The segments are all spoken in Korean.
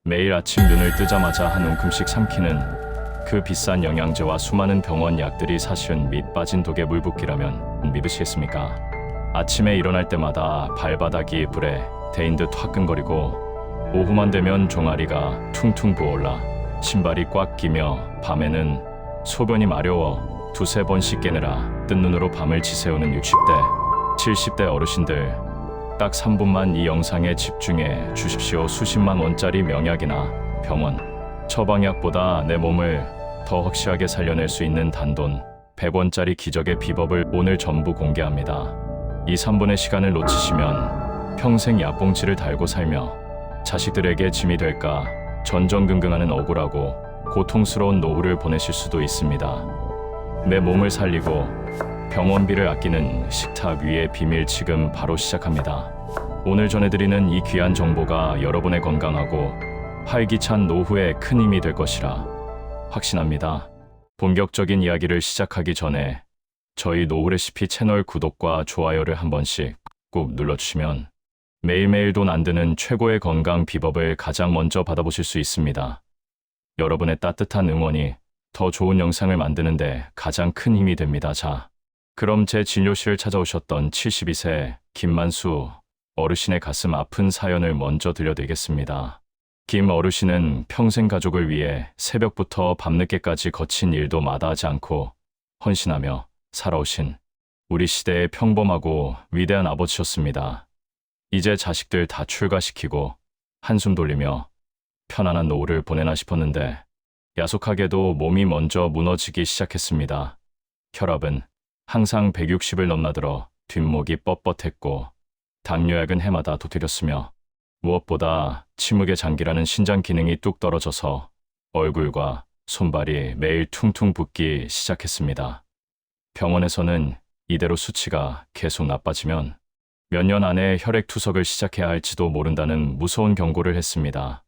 매일 아침 눈을 뜨자마자 한 움큼씩 삼키는 그 비싼 영양제와 수많은 병원 약들이 사실은 밑 빠진 독의 물붓기라면 믿으시겠습니까? 아침에 일어날 때마다 발바닥이 불에 데인 듯 화끈거리고 오후만 되면 종아리가 퉁퉁 부어올라 신발이 꽉 끼며 밤에는 소변이 마려워 두세 번씩 깨느라 뜬 눈으로 밤을 지새우는 60대, 70대 어르신들 딱 3분만 이 영상에 집중해 주십시오. 수십만 원짜리 명약이나 병원, 처방약보다 내 몸을 더 확실하게 살려낼 수 있는 단돈 100원짜리 기적의 비법을 오늘 전부 공개합니다. 이 3분의 시간을 놓치시면 평생 약봉지를 달고 살며 자식들에게 짐이 될까 전전긍긍하는 억울하고 고통스러운 노후를 보내실 수도 있습니다. 내 몸을 살리고 병원비를 아끼는 식탁 위의 비밀 지금 바로 시작합니다. 오늘 전해드리는 이 귀한 정보가 여러분의 건강하고 활기찬 노후에 큰 힘이 될 것이라 확신합니다. 본격적인 이야기를 시작하기 전에 저희 노후레시피 채널 구독과 좋아요를 한 번씩 꼭 눌러주시면 매일매일 돈 안 드는 최고의 건강 비법을 가장 먼저 받아보실 수 있습니다. 여러분의 따뜻한 응원이 더 좋은 영상을 만드는데 가장 큰 힘이 됩니다. 자, 그럼 제 진료실을 찾아오셨던 72세 김만수 어르신의 가슴 아픈 사연을 먼저 들려드리겠습니다. 김 어르신은 평생 가족을 위해 새벽부터 밤늦게까지 거친 일도 마다하지 않고 헌신하며 살아오신 우리 시대의 평범하고 위대한 아버지셨습니다. 이제 자식들 다 출가시키고 한숨 돌리며 편안한 노후를 보내나 싶었는데 야속하게도 몸이 먼저 무너지기 시작했습니다. 혈압은 항상 160을 넘나들어 뒷목이 뻣뻣했고 당뇨약은 해마다 도태렸으며 무엇보다 침묵의 장기라는 신장 기능이 뚝 떨어져서 얼굴과 손발이 매일 퉁퉁 붓기 시작했습니다. 병원에서는 이대로 수치가 계속 나빠지면 몇 년 안에 혈액투석을 시작해야 할지도 모른다는 무서운 경고를 했습니다.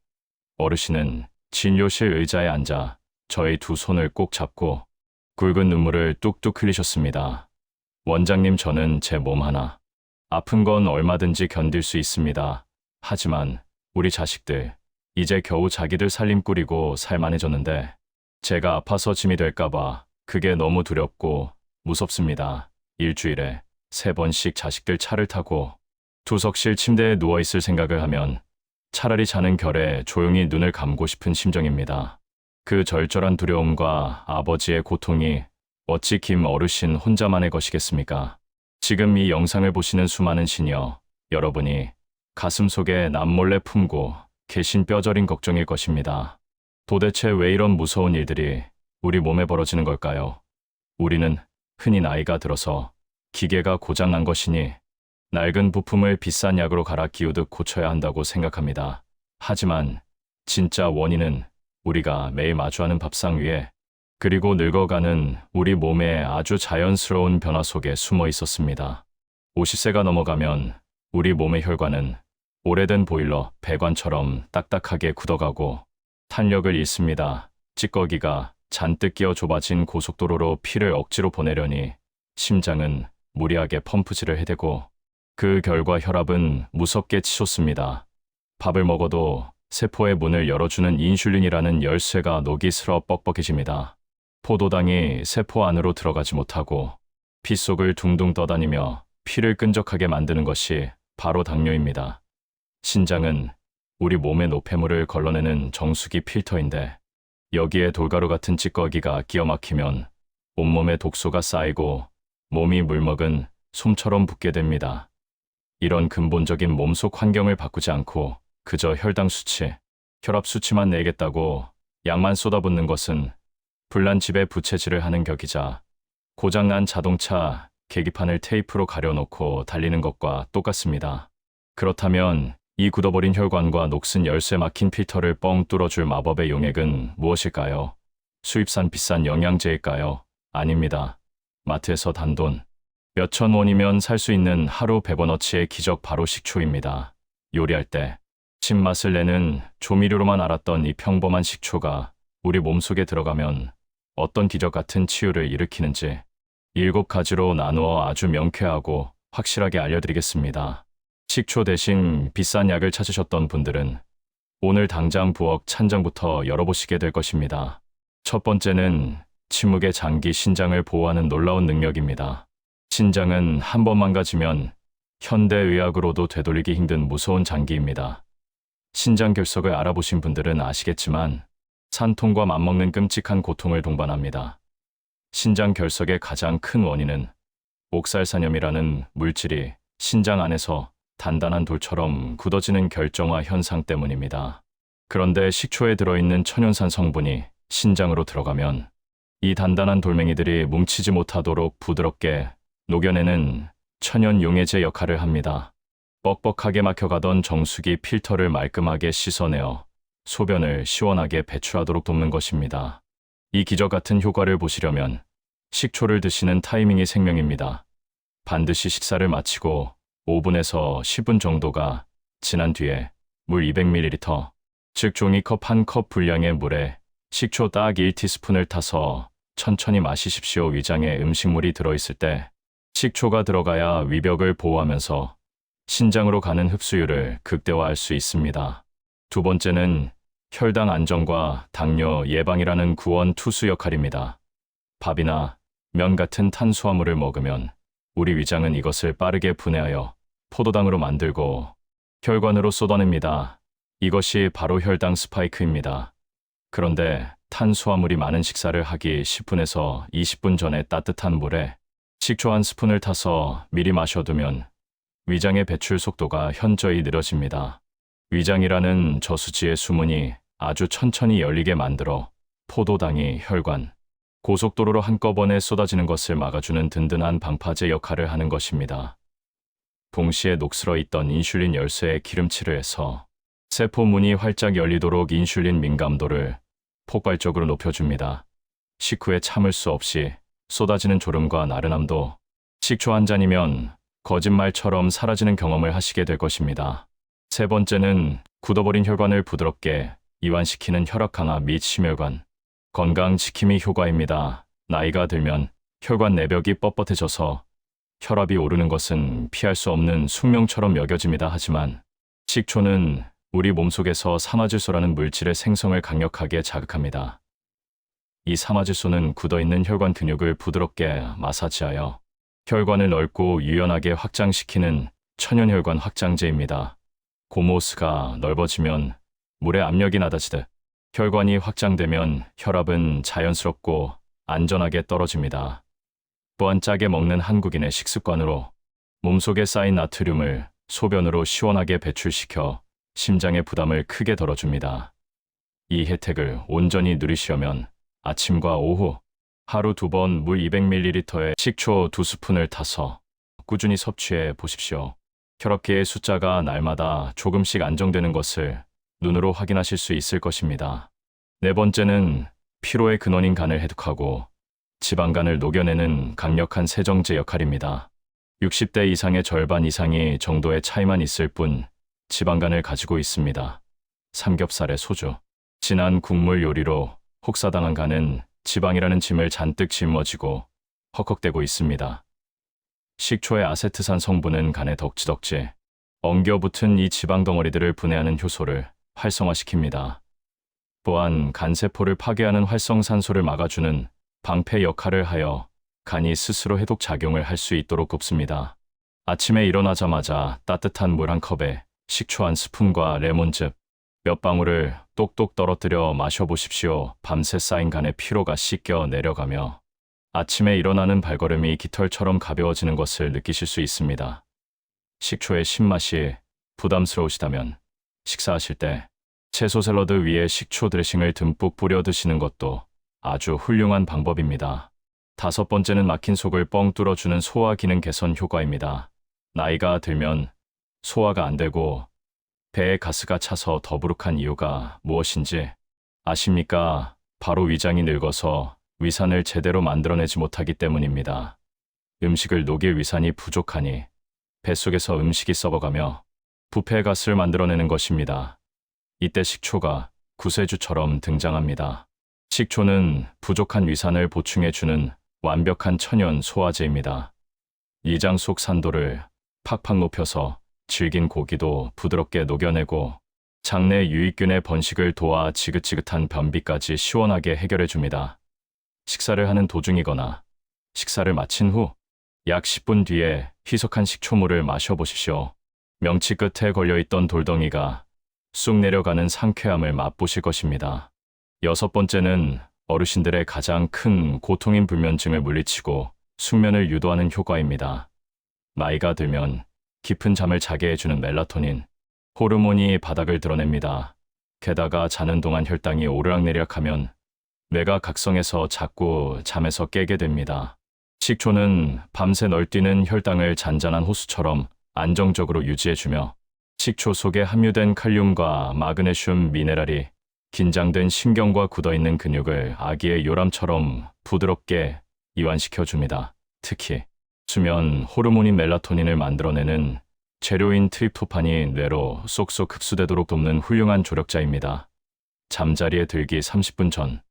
어르신은 진료실 의자에 앉아 저의 두 손을 꼭 잡고 굵은 눈물을 뚝뚝 흘리셨습니다. 원장님, 저는 제 몸 하나 아픈 건 얼마든지 견딜 수 있습니다. 하지만 우리 자식들 이제 겨우 자기들 살림 꾸리고 살만해졌는데 제가 아파서 짐이 될까봐 그게 너무 두렵고 무섭습니다. 일주일에 3번씩 자식들 차를 타고 투석실 침대에 누워있을 생각을 하면 차라리 자는 결에 조용히 눈을 감고 싶은 심정입니다. 그 절절한 두려움과 아버지의 고통이 어찌 김 어르신 혼자만의 것이겠습니까? 지금 이 영상을 보시는 수많은 시니어 여러분이 가슴속에 남몰래 품고 계신 뼈저린 걱정일 것입니다. 도대체 왜 이런 무서운 일들이 우리 몸에 벌어지는 걸까요? 우리는 흔히 나이가 들어서 기계가 고장난 것이니 낡은 부품을 비싼 약으로 갈아 끼우듯 고쳐야 한다고 생각합니다. 하지만 진짜 원인은 우리가 매일 마주하는 밥상 위에 그리고 늙어가는 우리 몸의 아주 자연스러운 변화 속에 숨어 있었습니다. 50세가 넘어가면 우리 몸의 혈관은 오래된 보일러 배관처럼 딱딱하게 굳어가고 탄력을 잃습니다. 찌꺼기가 잔뜩 끼어 좁아진 고속도로로 피를 억지로 보내려니 심장은 무리하게 펌프질을 해대고 그 결과 혈압은 무섭게 치솟습니다. 밥을 먹어도 세포의 문을 열어주는 인슐린이라는 열쇠가 녹이 슬어 뻑뻑해집니다. 포도당이 세포 안으로 들어가지 못하고 피 속을 둥둥 떠다니며 피를 끈적하게 만드는 것이 바로 당뇨입니다. 신장은 우리 몸의 노폐물을 걸러내는 정수기 필터인데 여기에 돌가루 같은 찌꺼기가 끼어 막히면 온몸에 독소가 쌓이고 몸이 물먹은 솜처럼 붓게 됩니다. 이런 근본적인 몸속 환경을 바꾸지 않고 그저 혈당 수치, 혈압 수치만 내겠다고 약만 쏟아붓는 것은 불난 집에 부채질을 하는 격이자 고장난 자동차 계기판을 테이프로 가려놓고 달리는 것과 똑같습니다. 그렇다면 이 굳어버린 혈관과 녹슨 열쇠 막힌 필터를 뻥 뚫어줄 마법의 용액은 무엇일까요? 수입산 비싼 영양제일까요? 아닙니다. 마트에서 단돈 몇천 원이면 살 수 있는 하루 100원어치의 기적 바로 식초입니다. 요리할 때 신맛을 내는 조미료로만 알았던 이 평범한 식초가 우리 몸속에 들어가면 어떤 기적 같은 치유를 일으키는지 7가지로 나누어 아주 명쾌하고 확실하게 알려드리겠습니다. 식초 대신 비싼 약을 찾으셨던 분들은 오늘 당장 부엌 찬장부터 열어보시게 될 것입니다. 첫 번째는 침묵의 장기 신장을 보호하는 놀라운 능력입니다. 신장은 한 번 망가지면 현대의학으로도 되돌리기 힘든 무서운 장기입니다. 신장 결석을 알아보신 분들은 아시겠지만 산통과 맞먹는 끔찍한 고통을 동반합니다. 신장 결석의 가장 큰 원인은 옥살산염이라는 물질이 신장 안에서 단단한 돌처럼 굳어지는 결정화 현상 때문입니다. 그런데 식초에 들어있는 천연산 성분이 신장으로 들어가면 이 단단한 돌멩이들이 뭉치지 못하도록 부드럽게 녹여내는 천연 용해제 역할을 합니다. 뻑뻑하게 막혀가던 정수기 필터를 말끔하게 씻어내어 소변을 시원하게 배출하도록 돕는 것입니다. 이 기적 같은 효과를 보시려면 식초를 드시는 타이밍이 생명입니다. 반드시 식사를 마치고 5분에서 10분 정도가 지난 뒤에 물 200ml, 즉 종이컵 한 컵 분량의 물에 식초 딱 1티스푼을 타서 천천히 마시십시오. 위장에 음식물이 들어있을 때 식초가 들어가야 위벽을 보호하면서 신장으로 가는 흡수율을 극대화할 수 있습니다. 두 번째는 혈당 안정과 당뇨 예방이라는 구원 투수 역할입니다. 밥이나 면 같은 탄수화물을 먹으면 우리 위장은 이것을 빠르게 분해하여 포도당으로 만들고 혈관으로 쏟아냅니다. 이것이 바로 혈당 스파이크입니다. 그런데 탄수화물이 많은 식사를 하기 10분에서 20분 전에 따뜻한 물에 식초 한 스푼을 타서 미리 마셔두면 위장의 배출 속도가 현저히 느려집니다. 위장이라는 저수지의 수문이 아주 천천히 열리게 만들어 포도당이 혈관, 고속도로로 한꺼번에 쏟아지는 것을 막아주는 든든한 방파제 역할을 하는 것입니다. 동시에 녹슬어 있던 인슐린 열쇠에 기름칠을 해서 세포 문이 활짝 열리도록 인슐린 민감도를 폭발적으로 높여줍니다. 식후에 참을 수 없이 쏟아지는 졸음과 나른함도 식초 한 잔이면 거짓말처럼 사라지는 경험을 하시게 될 것입니다. 세 번째는 굳어버린 혈관을 부드럽게 이완시키는 혈압 강화 및 심혈관 건강 지킴이 효과입니다. 나이가 들면 혈관 내벽이 뻣뻣해져서 혈압이 오르는 것은 피할 수 없는 숙명처럼 여겨집니다. 하지만 식초는 우리 몸속에서 산화질소라는 물질의 생성을 강력하게 자극합니다. 이 산화질소는 굳어있는 혈관 근육을 부드럽게 마사지하여 혈관을 넓고 유연하게 확장시키는 천연혈관 확장제입니다. 고모스가 넓어지면 물의 압력이 낮아지듯 혈관이 확장되면 혈압은 자연스럽고 안전하게 떨어집니다. 또한 짜게 먹는 한국인의 식습관으로 몸속에 쌓인 나트륨을 소변으로 시원하게 배출시켜 심장의 부담을 크게 덜어줍니다. 이 혜택을 온전히 누리시려면 아침과 오후 하루 2번 물 200ml에 식초 2스푼을 타서 꾸준히 섭취해 보십시오. 혈압계의 숫자가 날마다 조금씩 안정되는 것을 눈으로 확인하실 수 있을 것입니다. 네 번째는 피로의 근원인 간을 해독하고 지방간을 녹여내는 강력한 세정제 역할입니다. 60대 이상의 절반 이상이 정도의 차이만 있을 뿐 지방간을 가지고 있습니다. 삼겹살에 소주, 진한 국물 요리로 혹사당한 간은 지방이라는 짐을 잔뜩 짊어지고 헉헉대고 있습니다. 식초의 아세트산 성분은 간에 덕지덕지 엉겨붙은 이 지방 덩어리들을 분해하는 효소를 활성화시킵니다. 또한 간세포를 파괴하는 활성산소를 막아주는 방패 역할을 하여 간이 스스로 해독 작용을 할 수 있도록 돕습니다. 아침에 일어나자마자 따뜻한 물 한 컵에 식초 한 스푼과 레몬즙 몇 방울을 똑똑 떨어뜨려 마셔보십시오. 밤새 쌓인 간의 피로가 씻겨 내려가며 아침에 일어나는 발걸음이 깃털처럼 가벼워지는 것을 느끼실 수 있습니다. 식초의 신맛이 부담스러우시다면 식사하실 때 채소 샐러드 위에 식초 드레싱을 듬뿍 뿌려 드시는 것도 아주 훌륭한 방법입니다. 다섯 번째는 막힌 속을 뻥 뚫어주는 소화 기능 개선 효과입니다. 나이가 들면 소화가 안 되고 배에 가스가 차서 더부룩한 이유가 무엇인지 아십니까? 바로 위장이 늙어서 위산을 제대로 만들어내지 못하기 때문입니다. 음식을 녹일 위산이 부족하니 뱃속에서 음식이 썩어가며 부패 가스를 만들어내는 것입니다. 이때 식초가 구세주처럼 등장합니다. 식초는 부족한 위산을 보충해주는 완벽한 천연 소화제입니다. 위장 속 산도를 팍팍 높여서 질긴 고기도 부드럽게 녹여내고 장내 유익균의 번식을 도와 지긋지긋한 변비까지 시원하게 해결해 줍니다. 식사를 하는 도중이거나 식사를 마친 후 약 10분 뒤에 희석한 식초물을 마셔보십시오. 명치 끝에 걸려있던 돌덩이가 쑥 내려가는 상쾌함을 맛보실 것입니다. 여섯 번째는 어르신들의 가장 큰 고통인 불면증을 물리치고 숙면을 유도하는 효과입니다. 나이가 들면 깊은 잠을 자게 해주는 멜라토닌, 호르몬이 바닥을 드러냅니다. 게다가 자는 동안 혈당이 오르락내리락하면 뇌가 각성해서 자꾸 잠에서 깨게 됩니다. 식초는 밤새 널뛰는 혈당을 잔잔한 호수처럼 안정적으로 유지해주며 식초 속에 함유된 칼륨과 마그네슘 미네랄이 긴장된 신경과 굳어있는 근육을 아기의 요람처럼 부드럽게 이완시켜줍니다. 특히 수면 호르몬인 멜라토닌을 만들어내는 재료인 트립토판이 뇌로 쏙쏙 흡수되도록 돕는 훌륭한 조력자입니다. 잠자리에 들기 30분 전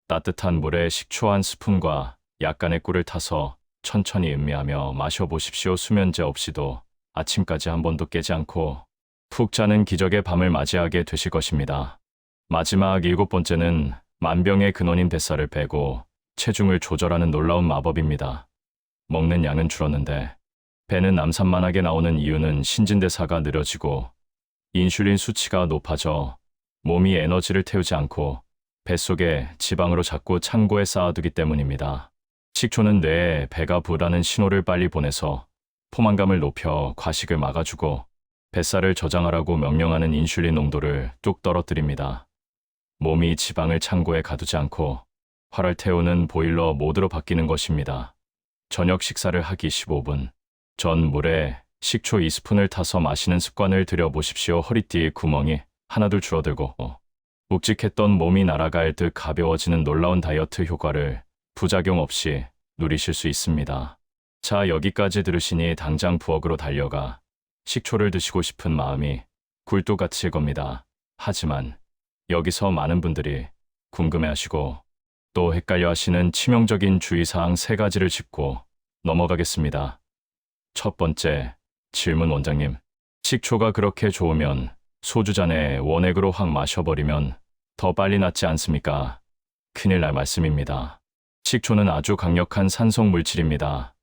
따뜻한 물에 식초 한 스푼과 약간의 꿀을 타서 천천히 음미하며 마셔보십시오. 수면제 없이도 아침까지 한 번도 깨지 않고 푹 자는 기적의 밤을 맞이하게 되실 것입니다. 마지막 일곱 번째는 만병의 근원인 뱃살을 빼고 체중을 조절하는 놀라운 마법입니다. 먹는 양은 줄었는데 배는 남산만하게 나오는 이유는 신진대사가 느려지고 인슐린 수치가 높아져 몸이 에너지를 태우지 않고 뱃속에 지방으로 자꾸 창고에 쌓아두기 때문입니다. 식초는 뇌에 배가 부르다는 신호를 빨리 보내서 포만감을 높여 과식을 막아주고 뱃살을 저장하라고 명령하는 인슐린 농도를 뚝 떨어뜨립니다. 몸이 지방을 창고에 가두지 않고 활을 태우는 보일러 모드로 바뀌는 것입니다. 저녁 식사를 하기 15분 전 물에 식초 2스푼을 타서 마시는 습관을 들여보십시오. 허리띠 구멍이 하나둘 줄어들고 묵직했던 몸이 날아갈 듯 가벼워지는 놀라운 다이어트 효과를 부작용 없이 누리실 수 있습니다. 자, 여기까지 들으시니 당장 부엌으로 달려가 식초를 드시고 싶은 마음이 굴뚝같을 겁니다. 하지만 여기서 많은 분들이 궁금해하시고 또 헷갈려하시는 치명적인 주의사항 3가지를 짚고 넘어가겠습니다. 첫 번째 질문 원장님, 식초가 그렇게 좋으면 소주잔에 원액으로 확 마셔버리면 더 빨리 낫지 않습니까? 큰일 날 말씀입니다. 식초는 아주 강력한 산성 물질입니다.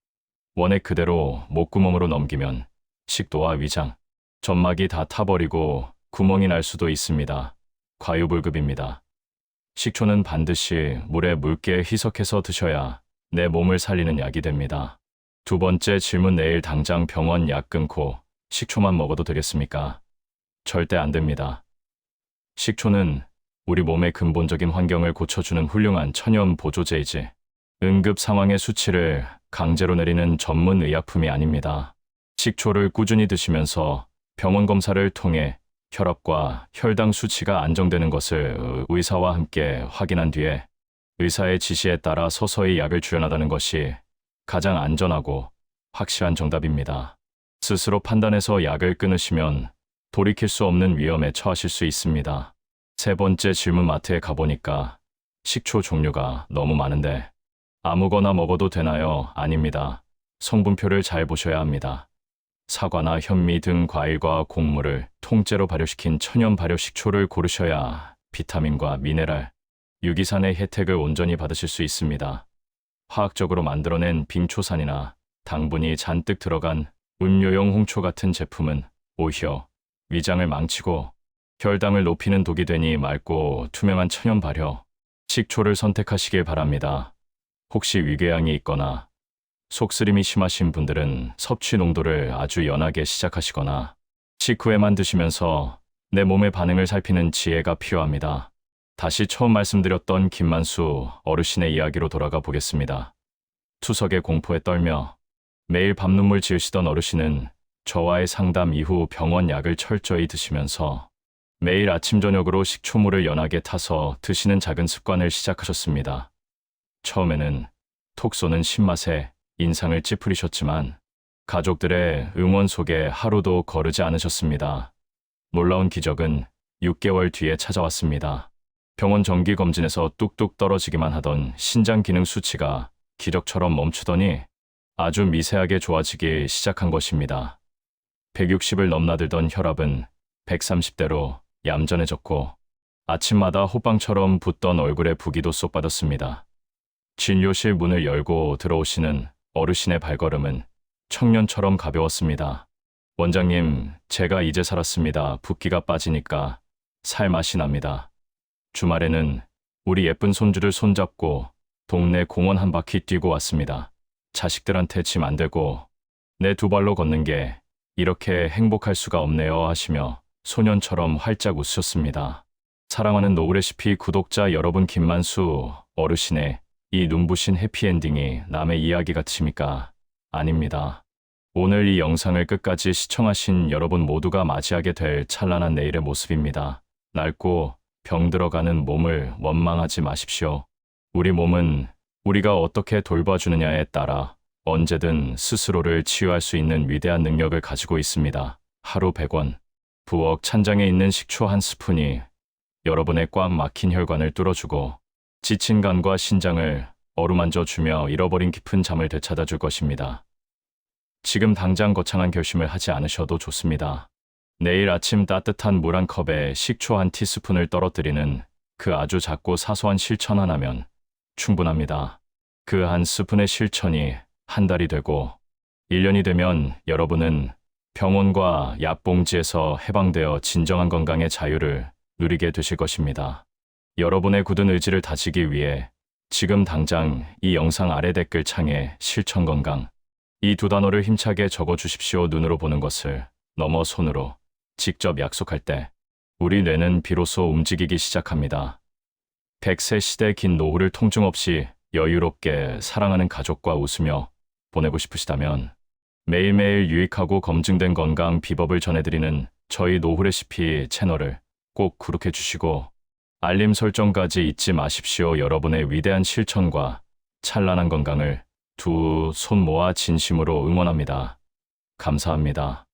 원액 그대로 목구멍으로 넘기면 식도와 위장, 점막이 다 타버리고 구멍이 날 수도 있습니다. 과유불급입니다. 식초는 반드시 물에 묽게 희석해서 드셔야 내 몸을 살리는 약이 됩니다. 두 번째 질문, 내일 당장 병원 약 끊고 식초만 먹어도 되겠습니까? 절대 안 됩니다. 식초는 우리 몸의 근본적인 환경을 고쳐주는 훌륭한 천연 보조제이지 응급 상황의 수치를 강제로 내리는 전문 의약품이 아닙니다. 식초를 꾸준히 드시면서 병원 검사를 통해 혈압과 혈당 수치가 안정되는 것을 의사와 함께 확인한 뒤에 의사의 지시에 따라 서서히 약을 줄여나가는 것이 가장 안전하고 확실한 정답입니다. 스스로 판단해서 약을 끊으시면 돌이킬 수 없는 위험에 처하실 수 있습니다. 세 번째 질문, 마트에 가보니까 식초 종류가 너무 많은데 아무거나 먹어도 되나요? 아닙니다. 성분표를 잘 보셔야 합니다. 사과나 현미 등 과일과 곡물을 통째로 발효시킨 천연 발효 식초를 고르셔야 비타민과 미네랄, 유기산의 혜택을 온전히 받으실 수 있습니다. 화학적으로 만들어낸 빙초산이나 당분이 잔뜩 들어간 음료용 홍초 같은 제품은 오히려 위장을 망치고 혈당을 높이는 독이 되니 맑고 투명한 천연 발효 식초를 선택하시길 바랍니다. 혹시 위궤양이 있거나 속쓰림이 심하신 분들은 섭취 농도를 아주 연하게 시작하시거나 식후에만 드시면서 내 몸의 반응을 살피는 지혜가 필요합니다. 다시 처음 말씀드렸던 김만수 어르신의 이야기로 돌아가 보겠습니다. 투석의 공포에 떨며 매일 밤눈물 지으시던 어르신은 저와의 상담 이후 병원 약을 철저히 드시면서 매일 아침 저녁으로 식초물을 연하게 타서 드시는 작은 습관을 시작하셨습니다. 처음에는 톡 쏘는 신맛에 인상을 찌푸리셨지만 가족들의 응원 속에 하루도 거르지 않으셨습니다. 놀라운 기적은 6개월 뒤에 찾아왔습니다. 병원 정기검진에서 뚝뚝 떨어지기만 하던 신장 기능 수치가 기적처럼 멈추더니 아주 미세하게 좋아지기 시작한 것입니다. 160을 넘나들던 혈압은 130대로 얌전해졌고 아침마다 호빵처럼 붓던 얼굴에 부기도 쏙 빠졌습니다. 진료실 문을 열고 들어오시는 어르신의 발걸음은 청년처럼 가벼웠습니다. 원장님, 제가 이제 살았습니다. 붓기가 빠지니까 살 맛이 납니다. 주말에는 우리 예쁜 손주를 손잡고 동네 공원 한 바퀴 뛰고 왔습니다. 자식들한테 짐 안 되고 내 두 발로 걷는 게 이렇게 행복할 수가 없네요 하시며 소년처럼 활짝 웃으셨습니다. 사랑하는 노후레시피 구독자 여러분, 김만수 어르신의 이 눈부신 해피엔딩이 남의 이야기 같습니까? 아닙니다. 오늘 이 영상을 끝까지 시청하신 여러분 모두가 맞이하게 될 찬란한 내일의 모습입니다. 낡고 병들어가는 몸을 원망하지 마십시오. 우리 몸은 우리가 어떻게 돌봐주느냐에 따라 언제든 스스로를 치유할 수 있는 위대한 능력을 가지고 있습니다. 하루 100원, 부엌 찬장에 있는 식초 한 스푼이 여러분의 꽉 막힌 혈관을 뚫어주고 지친 간과 신장을 어루만져 주며 잃어버린 깊은 잠을 되찾아 줄 것입니다. 지금 당장 거창한 결심을 하지 않으셔도 좋습니다. 내일 아침 따뜻한 물 한 컵에 식초 한 티스푼을 떨어뜨리는 그 아주 작고 사소한 실천 하나면 충분합니다. 그 한 스푼의 실천이 한 달이 되고 1년이 되면 여러분은 병원과 약봉지에서 해방되어 진정한 건강의 자유를 누리게 되실 것입니다. 여러분의 굳은 의지를 다지기 위해 지금 당장 이 영상 아래 댓글 창에 실천 건강 이 두 단어를 힘차게 적어 주십시오. 눈으로 보는 것을 넘어 손으로 직접 약속할 때 우리 뇌는 비로소 움직이기 시작합니다. 100세 시대 긴 노후를 통증 없이 여유롭게 사랑하는 가족과 웃으며 보내고 싶으시다면 매일매일 유익하고 검증된 건강 비법을 전해드리는 저희 노후레시피 채널을 꼭 구독해 주시고 알림 설정까지 잊지 마십시오. 여러분의 위대한 실천과 찬란한 건강을 두 손 모아 진심으로 응원합니다. 감사합니다.